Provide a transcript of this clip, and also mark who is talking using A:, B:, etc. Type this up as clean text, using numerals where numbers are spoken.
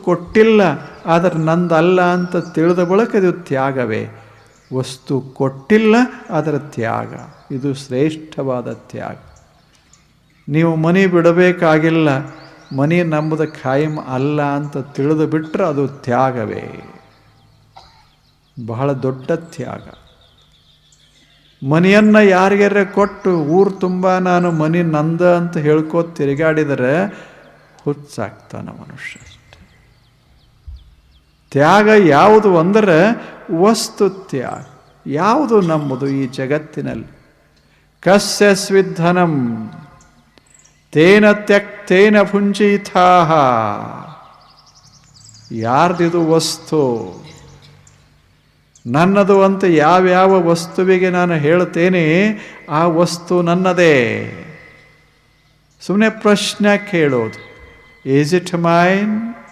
A: ಕೊಟ್ಟಿಲ್ಲ ಆದರೆ ನಂದಲ್ಲ ಅಂತ ತಿಳಿದ ಬಳಿಕ ಇದು ತ್ಯಾಗವೇ. ವಸ್ತು ಕೊಟ್ಟಿಲ್ಲ ಅದರ ತ್ಯಾಗ, ಇದು ಶ್ರೇಷ್ಠವಾದ ತ್ಯಾಗ. ನೀವು ಮನೆ ಬಿಡಬೇಕಾಗಿಲ್ಲ, ಮನೆ ನಂಬುದ ಖಾಯಂ ಅಲ್ಲ ಅಂತ ತಿಳಿದು ಬಿಟ್ಟರೆ ಅದು ತ್ಯಾಗವೇ, ಬಹಳ ದೊಡ್ಡ ತ್ಯಾಗ. ಮನೆಯನ್ನು ಯಾರಿಗಾರ ಕೊಟ್ಟು ಊರು ತುಂಬ ನಾನು ಮನೆ ನಂದ ಅಂತ ಹೇಳ್ಕೋತ ತಿರುಗಾಡಿದರೆ ಹುಚ್ಚಾಗ್ತಾನ ಮನುಷ್ಯ. ತ್ಯಾಗ ಯಾವುದು ಅಂದರೆ ವಸ್ತು ತ್ಯಾಗ. ಯಾವುದು ನಂಬುದು ಈ ಜಗತ್ತಿನಲ್ಲಿ? ಕಸ್ಯ ಸ್ವಿಧನಂ ತೇನ ತ್ಯಕ್ತೇನ ಭುಂಜೀಥಾಹ. ಯಾರ್ದಿದು ವಸ್ತು? ನನ್ನದು ಅಂತ ಯಾವ್ಯಾವ ವಸ್ತುವಿಗೆ ನಾನು ಹೇಳ್ತೇನೆ ಆ ವಸ್ತು ನನ್ನದೇ. ಸುಮ್ಮನೆ ಪ್ರಶ್ನೆ ಕೇಳೋದು, ಈಸ್ ಇಟ್ ಮೈನ್?